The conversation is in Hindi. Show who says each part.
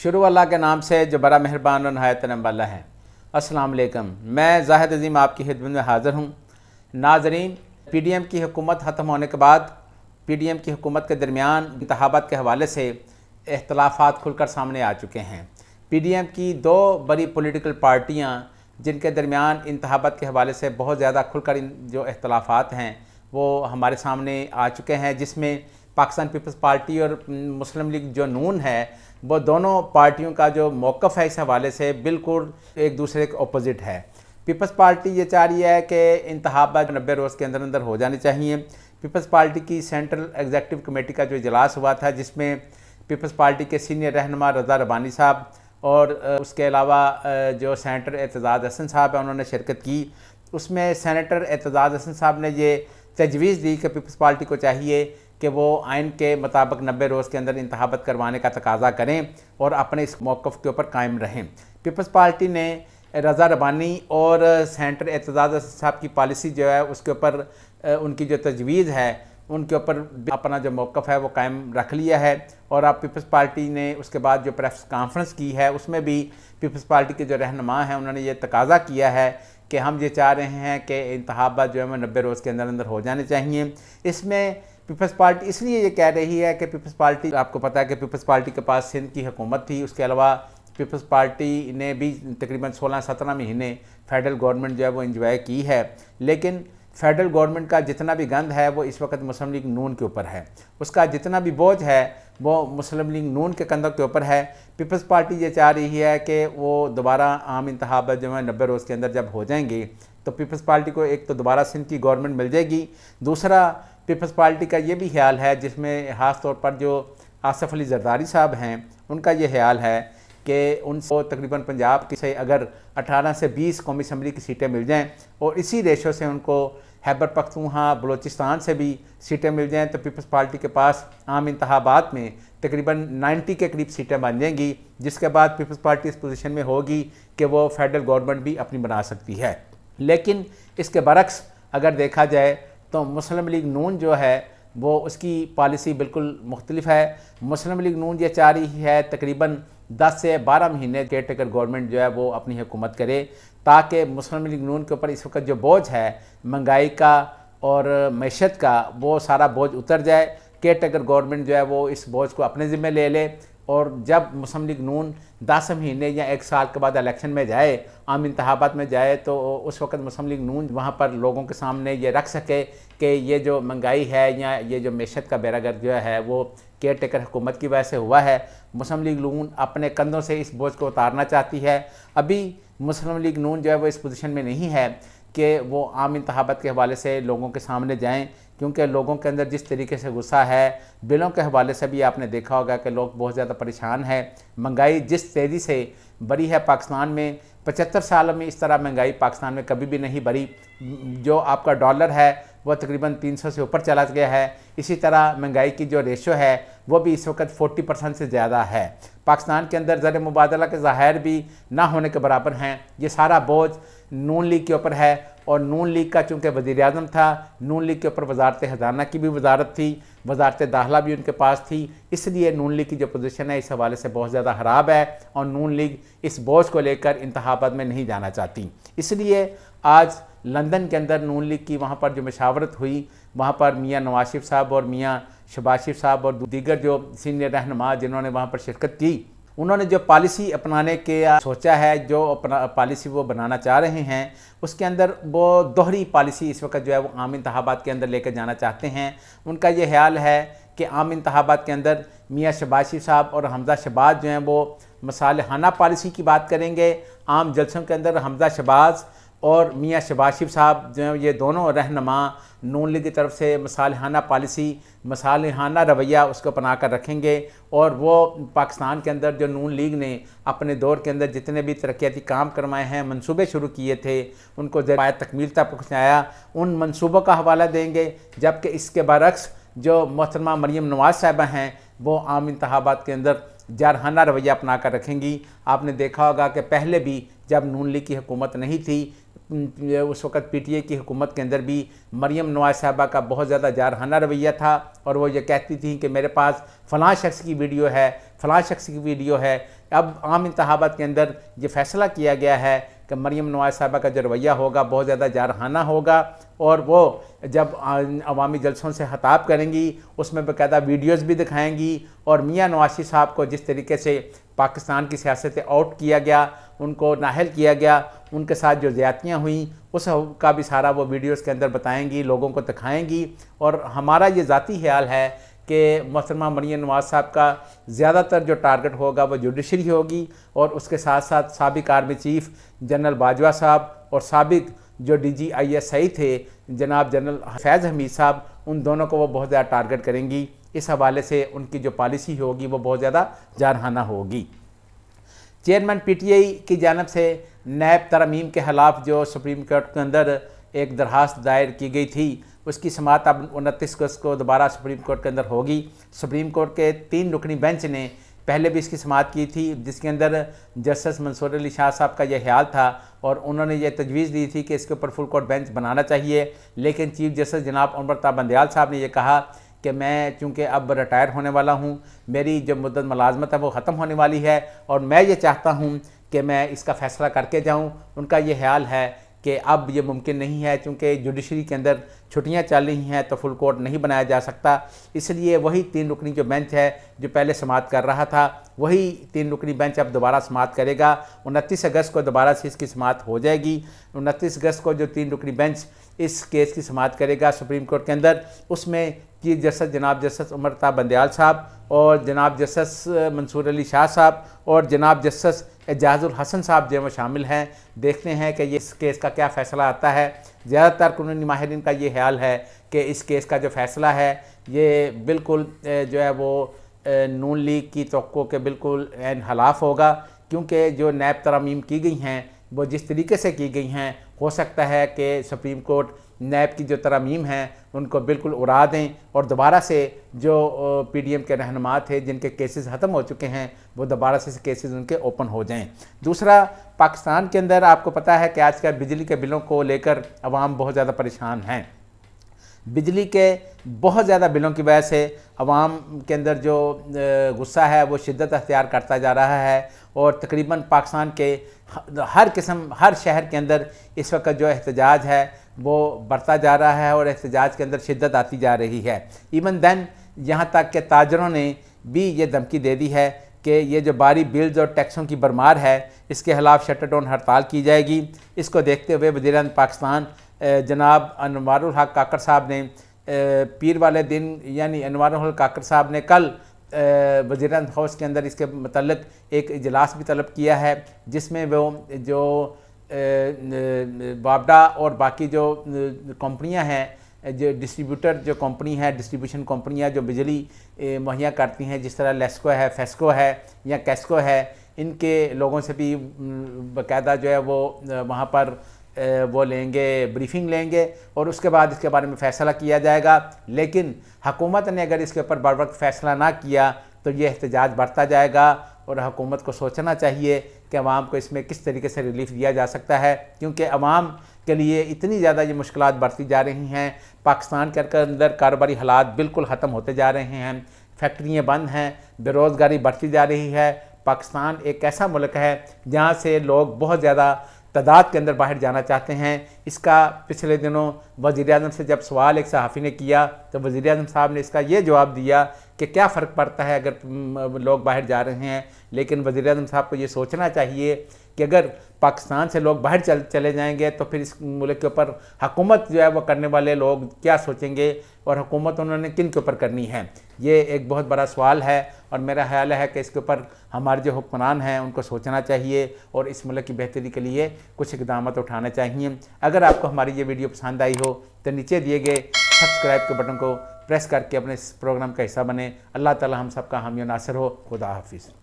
Speaker 1: शुरू अल्लाह के नाम से जो बड़ा मेहरबान और नहायत रहम वाला है। अस्सलाम वालेकुम। मैं ज़ाहिद अज़ीम आपकी खिदमत में हाज़िर हूँ। नाज़रीन, पीडीएम की हुकूमत ख़त्म होने के बाद पीडीएम की हुकूमत के दरमियान इंतखाबात के हवाले से इख्तलाफात खुलकर सामने आ चुके हैं। पीडीएम की दो बड़ी पॉलिटिकल पार्टियाँ जिनके दरमियान इंतखाबात के हवाले से बहुत ज़्यादा खुलकर जो इख्तलाफात हैं वो हमारे सामने आ चुके हैं, जिसमें पाकिस्तान पीपल्स पार्टी और मुस्लिम लीग जो नून है वो दोनों पार्टियों का जो मौक़िफ़ है इस हवाले से बिल्कुल एक दूसरे के अपोजिट है। पीपल्स पार्टी ये चाह रही है कि इंतखाबात 90 रोज़ के अंदर अंदर हो जाने चाहिए। पीपल्स पार्टी की सेंट्रल एग्जीक्यूटिव कमेटी का जो इजलास हुआ था, जिसमें पीपल्स पार्टी के सीनियर रहनुमा रज़ा रबानी साहब और उसके अलावा जो सेनेटर एतज़ाज़ हसन साहब हैं उन्होंने शिरकत की। उसमें सेनेटर एतज़ाज़ हसन साहब ने ये तजवीज़ दी कि पीपल्स पार्टी को चाहिए कि वो आइन के मुताबिक 90 रोज़ के अंदर इंतखाबात करवाने का तकाज़ा करें और अपने इस मौक़िफ़ के ऊपर कायम रहें। पीपल्स पार्टी ने रज़ा रबानी और सेनेटर एतज़ाज़ साहब की पॉलिसी जो है उसके ऊपर उनकी जो तजवीज़ है उनके ऊपर अपना जो मौक़िफ़ है वो कायम रख लिया है। और अब पीपल्स पार्टी ने उसके बाद जो प्रेस कॉन्फ्रेंस की है उसमें भी पीपल्स पार्टी के जो रहनुमा हैं उन्होंने ये तकाज़ा किया है कि हम ये चाह रहे हैं कि इंतखाबात जो है 90 रोज़ के अंदर अंदर हो जाने चाहिए। इसमें पीपल्स पार्टी इसलिए ये कह रही है कि पीपल्स पार्टी, आपको पता है कि पीपल्स पार्टी के पास सिंध की हुकूमत थी, उसके अलावा पीपल्स पार्टी ने भी तकरीबन 16-17 महीने फेडरल गवर्नमेंट जो है वो इंजॉय की है, लेकिन फेडरल गवर्नमेंट का जितना भी गंद है वो इस वक्त मुस्लिम लीग नून के ऊपर है, उसका जितना भी बोझ है वो मुस्लिम लीग नून के कंधों के ऊपर है। पीपल्स पार्टी ये चाह रही है कि वो दोबारा आम इंतखाबात जो है 90 रोज़ के अंदर जब हो जाएंगे तो पीपल्स पार्टी को एक तो दोबारा सिंध की गवर्नमेंट मिल जाएगी, दूसरा पीपल्स पार्टी का ये भी ख्याल है, जिसमें ख़ास तौर पर जो आसिफ अली जरदारी साहब हैं उनका ये ख्याल है कि उनको तकरीबन पंजाब की से अगर 18 से 20 कौमी असम्बली की सीटें मिल जाएं और इसी रेशो से उनको खैबर पख्तूनख्वा बलोचिस्तान से भी सीटें मिल जाएं तो पीपल्स पार्टी के पास आम इंतखाबात में तकरीबन 90 के करीब सीटें बन जाएंगी, जिसके बाद पीपल्स पार्टी इस पोजीशन में होगी कि वो फेडरल गवर्नमेंट भी अपनी बना सकती है। लेकिन इसके बरक्स अगर देखा जाए तो मुस्लिम लीग नून जो है वो उसकी पॉलिसी बिल्कुल मुख्तलिफ है। मुस्लिम लीग नून ये चाह रही है तकरीबन 10 से 12 महीने केयर टेकर गवर्नमेंट जो है वो अपनी हुकूमत करे, ताकि मुस्लिम लीग नून के ऊपर इस वक्त जो बोझ है महंगाई का और मैशत का वो सारा बोझ उतर जाए। केयर टेकर गवर्नमेंट जो है वो इस बोझ को अपने ज़िम्मे ले ले और जब मुस्लिम लीग नून 10 महीने या 1 साल के बाद इलेक्शन में जाए, आम इंतखाबात में जाए, तो उस वक्त मुस्लिम लीग नून वहाँ पर लोगों के सामने ये रख सके कि ये जो महंगाई है या ये जो मैशत का बेरागर जो है वो केयर टेकर हुकूमत की वजह से हुआ है। मुस्लिम लीग नून अपने कंधों से इस बोझ को उतारना चाहती है। अभी मुस्लिम लीग नून जो है वो इस पोजीशन में नहीं है कि वो आम इंतखाबात के हवाले से लोगों के सामने जाएं, क्योंकि लोगों के अंदर जिस तरीके से गुस्सा है, बिलों के हवाले से भी आपने देखा होगा कि लोग बहुत ज़्यादा परेशान हैं। महंगाई जिस तेज़ी से बढ़ी है पाकिस्तान में, 75 साल में इस तरह महंगाई पाकिस्तान में कभी भी नहीं बढ़ी। जो आपका डॉलर है वो तकरीबन 300 से ऊपर चला गया है। इसी तरह महंगाई की जो रेशो है वो भी इस वक्त 40% से ज़्यादा है। पाकिस्तान के अंदर ज़र मुबादला के ज़ाहिर भी ना होने के बराबर हैं। ये सारा बोझ नून लीग के ऊपर है और नून लीग का चूँकि वज़ीर-ए-आज़म था, नून लीग के ऊपर वजारत ख़जाना की भी वजारत थी, वजारत दाखिला भी उनके पास थी, इसलिए नून लीग की जो पोजीशन है इस हवाले से बहुत ज़्यादा ख़राब है और नून लीग इस बोझ को लेकर इंतखाबात में नहीं जाना चाहती। इसलिए आज लंदन के अंदर नून लीग की वहाँ पर जो मशावरत हुई, वहाँ पर मियाँ नवाज शरीफ साहब और मियाँ शहबाज शरीफ साहब और दीगर जो सीनियर रहनुमा जिन्होंने वहाँ पर शिरकत की, उन्होंने जो पॉलिसी अपनाने के सोचा है, जो अपना पॉलिसी वो बनाना चाह रहे हैं, उसके अंदर वो दोहरी पॉलिसी इस वक्त जो है वो आम इंतखाबात के अंदर लेकर जाना चाहते हैं। उनका ये ख्याल है कि आम इंतखाबात के अंदर मियाँ शहबाज शरीफ साहब और हमजा शहबाज जो हैं वो मसालहाना पॉलिसी की बात करेंगे। आम जलसों के अंदर हमजा शहबाज और मियाँ शहबाज शरीफ साहब जो हैं ये दोनों रहनुमा नून लीग की तरफ से मसालहाना पॉलिसी, मसालहाना रवैया उसको अपना कर रखेंगे और वो पाकिस्तान के अंदर जो नून लीग ने अपने दौर के अंदर जितने भी तरक्याती काम करवाए हैं, मंसूबे शुरू किए थे, उनको ज़राए तकमील तक पहुँचाया, उन मंसूबों का हवाला देंगे। जबकि इसके बरक्स जो मोहतरमा मरीम नवाज़ साहिबा हैं वो आम इंतखाबात के अंदर जारहाना रवैया अपना कर रखेंगी। आपने देखा होगा कि पहले भी जब नून लीग की हुकूमत नहीं थी, उस वक़्त पीटीआई की हुकूमत के अंदर भी मरियम नवाज़ साहबा का बहुत ज़्यादा जारहाना रवैया था और वो ये कहती थी कि मेरे पास फ़लाँ शख्स की वीडियो है, फ़लाँ शख्स की वीडियो है। अब आम इंतखाबात के अंदर ये फ़ैसला किया गया है कि मरियम नवाज़ साहबा का जो रवैया होगा बहुत ज़्यादा जारहाना होगा और वो जब अवामी जलसों से खिताब करेंगी उसमें बाकायदा वीडियोज़ भी दिखाएंगी और मियाँ नवाज़ साहब को जिस तरीके से पाकिस्तान की सियासत आउट किया गया, उनको नाहल किया गया, उनके साथ जो ज़्यादतियाँ हुई उस का भी सारा वो वीडियोज़ के अंदर बताएंगी, लोगों को दिखाएंगी। और हमारा ये ज़ाती ख्याल है कि मोहतरमा मरियम नवाज़ साहब का ज़्यादातर जो टारगेट होगा वो जुडिशरी होगी और उसके साथ साथ साबिक आर्मी चीफ जनरल बाजवा साहब और साबिक जो DGISI थे जनाब जनरल फैज़ हमीद साहब, उन दोनों को वो बहुत ज़्यादा टारगेट करेंगी। इस हवाले से उनकी जो पॉलिसी होगी वो बहुत ज़्यादा जारहाना होगी। चेयरमैन PTI की जानब से नैब तरमीम के ख़िलाफ़ जो सुप्रीम कोर्ट के अंदर एक दरख्वास्त दायर की गई थी, उसकी समाअत अब 29 अगस्त को दोबारा सुप्रीम कोर्ट के अंदर होगी। सुप्रीम कोर्ट के 3 रुकनी बेंच ने पहले भी इसकी समाअत की थी, जिसके अंदर जस्टिस मंसूर अली शाह साहब का यह ख्याल था और उन्होंने ये तजवीज़ दी थी कि इसके ऊपर फुल कोर्ट बेंच बनाना चाहिए। लेकिन चीफ जस्टिस जनाब उमर ता बंदयाल साहब ने यह कहा कि मैं चूँकि अब रिटायर होने वाला हूँ, मेरी जो मुद्दत मुलाजमत है वो ख़त्म होने वाली है और मैं ये चाहता हूँ कि मैं इसका फ़ैसला करके जाऊँ। उनका ये ख्याल है कि अब ये मुमकिन नहीं है, चूँकि जुडिशरी के अंदर छुट्टियाँ चल रही हैं तो फुल कोर्ट नहीं बनाया जा सकता। इसलिए वही 3 रुकनी जो बेंच है जो पहले समाअत कर रहा था, वही 3 रुकनी बेंच अब दोबारा समाअत करेगा। 29 अगस्त को दोबारा से इसकी समाअत हो जाएगी। 29 अगस्त को जो 3 रुकनी बेंच इस केस की समाअत करेगा सुप्रीम कोर्ट के अंदर, उसमें चीफ जस्टिस जनाब जस्टिस उमर ता बंदयाल साहब और जनाब जस्टिस मंसूर अली शाह साहब और जनाब जस्टिस एजाजुल हसन साहब जो वो शामिल हैं। देखते हैं कि ये इस केस का क्या फ़ैसला आता है। ज़्यादातर कानूनी माहिरीन का ये ख्याल है कि इस केस का जो फ़ैसला है ये बिल्कुल जो है वो नून लीग की तवक्को के बिल्कुल ऐन खिलाफ होगा, क्योंकि जो नैब तरमीम की गई हैं वो जिस तरीके से की गई हैं, हो सकता है कि सुप्रीम कोर्ट नैब की जो तरमीम हैं उनको बिल्कुल उड़ा दें और दोबारा से जो PDM के रहनुमा थे जिनके केसेस ख़त्म हो चुके हैं वो दोबारा से केसेस उनके ओपन हो जाएं। दूसरा, पाकिस्तान के अंदर आपको पता है कि आजकल बिजली के बिलों को लेकर अवाम बहुत ज़्यादा परेशान हैं। बिजली के बहुत ज़्यादा बिलों की वजह से अवाम के अंदर जो गुस्सा है वो शिद्दत अख्तियार करता जा रहा है और तकरीबन पाकिस्तान के हर किस्म हर शहर के अंदर इस वक्त जो एहतजाज है वो बढ़ता जा रहा है और एहतजाज के अंदर शिद्दत आती जा रही है। इवन दैन यहाँ तक के ताजरों ने भी ये धमकी दे दी है कि ये जो बारी बिल्स और टैक्सों की भरमार है इसके खिलाफ शटर डाउन हड़ताल की जाएगी। इसको देखते हुए वज़ीर-ए-आज़म पाकिस्तान जनाब अनवारुल हक काकड़ साहब ने पीर वाले दिन यानी अनवारुल हक काकड़ साहब ने कल वज़ीर-ए-आज़म हाउस के अंदर इसके मतलब एक इजलास भी तलब किया है, जिसमें वो जो वापडा और बाकी जो कंपनियां हैं, जो डिस्ट्रीब्यूटर जो कंपनी है, डिस्ट्रीब्यूशन कंपनियां जो बिजली मुहैया करती हैं, जिस तरह लेस्को है, फेस्को है या कैस्को है, इनके लोगों से भी बाकायदा जो है वो वहाँ पर वो लेंगे, ब्रीफिंग लेंगे और उसके बाद इसके बारे में फ़ैसला किया जाएगा। लेकिन हुकूमत ने अगर इसके ऊपर बर वक्त फ़ैसला ना किया तो ये एहतजाज बढ़ता जाएगा और हुकूमत को सोचना चाहिए कि अवाम को इसमें किस तरीके से रिलीफ दिया जा सकता है, क्योंकि अवाम के लिए इतनी ज़्यादा ये मुश्किलात बढ़ती जा रही हैं। पाकिस्तान के अंदर कारोबारी हालात बिल्कुल ख़त्म होते जा रहे हैं, फैक्ट्रियाँ बंद हैं, बेरोज़गारी बढ़ती जा रही है। पाकिस्तान एक ऐसा मुल्क है जहाँ से लोग बहुत ज़्यादा तादाद के अंदर बाहर जाना चाहते हैं। इसका पिछले दिनों वज़ीर-ए-आज़म से जब सवाल एक सहाफ़ी ने किया तो वज़ीर-ए-आज़म साहब ने इसका ये जवाब दिया कि क्या फ़र्क पड़ता है अगर लोग बाहर जा रहे हैं। लेकिन वज़ीर-ए-आज़म साहब को ये सोचना चाहिए कि अगर पाकिस्तान से लोग बाहर चले जाएंगे तो फिर इस मुल्क के ऊपर हुकूमत जो है वो करने वाले लोग क्या सोचेंगे और हुकूमत उन्होंने किन के ऊपर करनी है। ये एक बहुत बड़ा सवाल है और मेरा ख्याल है कि इसके ऊपर हमारे जो हुक्मरान हैं उनको सोचना चाहिए और इस मुल्क की बेहतरी के लिए कुछ इक़दाम उठाने चाहिए। अगर आपको हमारी ये वीडियो पसंद आई हो तो नीचे दिए गए सब्सक्राइब के बटन को प्रेस करके अपने इस प्रोग्राम का हिस्सा बने। अल्लाह ताला हम सबका हामी और नासिर हो। खुदा हाफिज़।